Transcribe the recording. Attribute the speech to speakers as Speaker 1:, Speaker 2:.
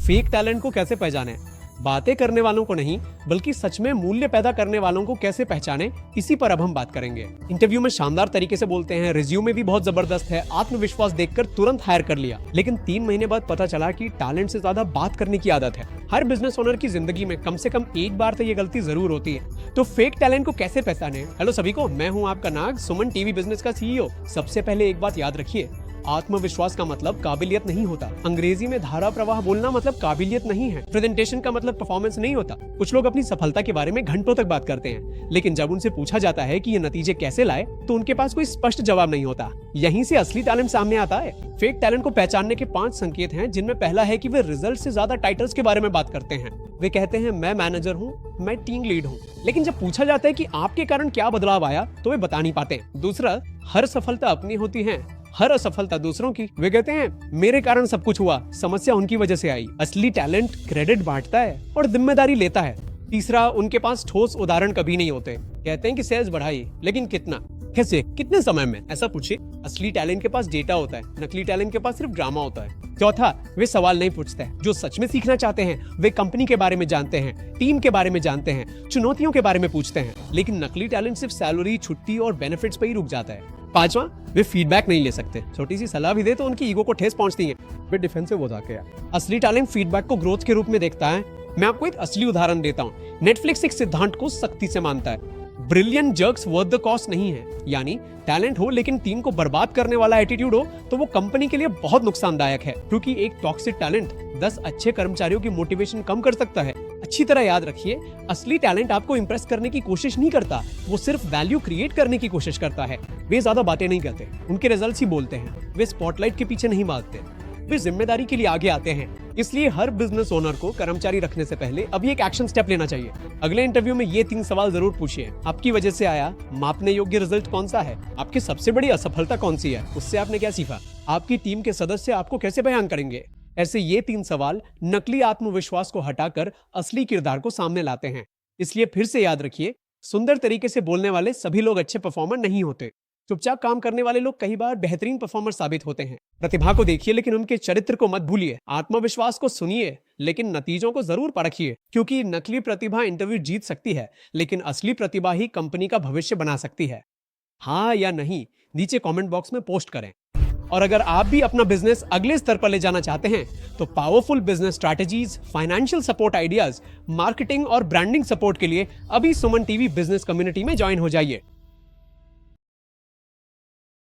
Speaker 1: Fake talent को कैसे पहचाने, बातें करने वालों को नहीं बल्कि सच में मूल्य पैदा करने वालों को कैसे पहचाने, इसी पर अब हम बात करेंगे। इंटरव्यू में शानदार तरीके से बोलते हैं, रिज्यूमे भी बहुत जबरदस्त है, आत्मविश्वास देखकर तुरंत हायर कर लिया, लेकिन 3 महीने बाद पता चला कि टैलेंट से ज्यादा बात करने की आदत है। हर बिजनेस ओनर की जिंदगी में कम से कम एक बार तो ये गलती जरूर होती है। तो फेक टैलेंट को कैसे पहचाने? हेलो सभी को, मैं हूँ आपका नाग, सुमन टीवी बिजनेस का CEO। सबसे पहले एक बात याद रखिए, आत्मविश्वास का मतलब काबिलियत नहीं होता। अंग्रेजी में धारा प्रवाह बोलना मतलब काबिलियत नहीं है। प्रेजेंटेशन का मतलब परफॉर्मेंस नहीं होता। कुछ लोग अपनी सफलता के बारे में घंटों तक बात करते हैं, लेकिन जब उनसे पूछा जाता है कि ये नतीजे कैसे लाए, तो उनके पास कोई स्पष्ट जवाब नहीं होता। यहीं से असली टैलेंट सामने आता है। फेक टैलेंट को पहचानने के 5 संकेत हैं, जिनमें पहला है कि वे रिजल्ट से ज्यादा टाइटल्स के बारे में बात करते हैं। वे कहते हैं मैं मैनेजर हूँ, मैं टीम लीड हूँ, लेकिन जब पूछा जाता है कि आपके कारण क्या बदलाव आया, तो वे बता नहीं पाते। दूसरा, हर सफलता अपनी होती है, हर असफलता दूसरों की। वे कहते हैं मेरे कारण सब कुछ हुआ, समस्या उनकी वजह से आई। असली टैलेंट क्रेडिट बांटता है और जिम्मेदारी लेता है। तीसरा, उनके पास ठोस उदाहरण कभी नहीं होते। कहते हैं कि सेल्स बढ़ाई, लेकिन कितना, कैसे, कितने समय में, ऐसा पूछिए। असली टैलेंट के पास डेटा होता है, नकली टैलेंट के पास सिर्फ ड्रामा होता है। चौथा, वे सवाल नहीं पूछते हैं। जो सच में सीखना चाहते हैं वे कंपनी के बारे में जानते हैं, टीम के बारे में जानते हैं, चुनौतियों के बारे में पूछते हैं। लेकिन नकली टैलेंट सिर्फ सैलरी, छुट्टी और बेनिफिट्स पे ही रुक जाता है। पांचवा, वे फीडबैक नहीं ले सकते। छोटी सी सलाह भी दे तो उनकी ईगो को ठेस पहुंचती है, वे डिफेंसिव हो जाते हैं। असली टैलेंट फीडबैक को ग्रोथ के रूप में देखता है। मैं आपको एक असली उदाहरण देता हूँ। नेटफ्लिक्स एक सिद्धांत को सख्ती से मानता है, brilliant jerks worth the cost नहीं है। यानी टैलेंट हो लेकिन टीम को बर्बाद करने वाला एटीट्यूड हो तो वो कंपनी के लिए बहुत नुकसानदायक है, क्योंकि एक टॉक्सिक टैलेंट 10 अच्छे कर्मचारियों की मोटिवेशन कम कर सकता है। अच्छी तरह याद रखिए, असली टैलेंट आपको इंप्रेस करने की कोशिश नहीं करता, वो सिर्फ वैल्यू क्रिएट करने की कोशिश करता है। वे ज्यादा बातें नहीं करते, उनके रिजल्ट्स ही बोलते हैं। वे स्पॉटलाइट के पीछे नहीं भागते, वे जिम्मेदारी के लिए आगे आते हैं। इसलिए हर बिजनेस ओनर को कर्मचारी रखने से पहले अभी एक एक्शन स्टेप लेना चाहिए। अगले इंटरव्यू में ये 3 सवाल जरूर पूछिए। आपकी वजह से आया, मापने योग्य रिजल्ट कौन सा है? आपकी सबसे बड़ी असफलता कौन सी है? उससे आपने क्या सीखा? आपकी टीम के सदस्य आपको कैसे बयान करेंगे? ऐसे ये 3 सवाल नकली आत्मविश्वास को हटाकर असली किरदार को सामने लाते हैं। इसलिए फिर से याद रखिए, सुंदर तरीके से बोलने वाले सभी लोग अच्छे परफॉर्मर नहीं होते। चुपचाप काम करने वाले लोग कई बार बेहतरीन परफॉर्मर साबित होते हैं। प्रतिभा को देखिए लेकिन उनके चरित्र को मत भूलिए। आत्मविश्वास को सुनिए लेकिन नतीजों को जरूर परखिए, क्योंकि नकली प्रतिभा इंटरव्यू जीत सकती है, लेकिन असली प्रतिभा ही कंपनी का भविष्य बना सकती है। हाँ या नहीं, नीचे कमेंट बॉक्स में पोस्ट करें। और अगर आप भी अपना बिजनेस अगले स्तर पर ले जाना चाहते हैं तो powerful business strategies, financial support ideas, marketing और ब्रांडिंग सपोर्ट के लिए अभी सुमन टीवी बिजनेस कम्युनिटी में ज्वाइन हो जाइए।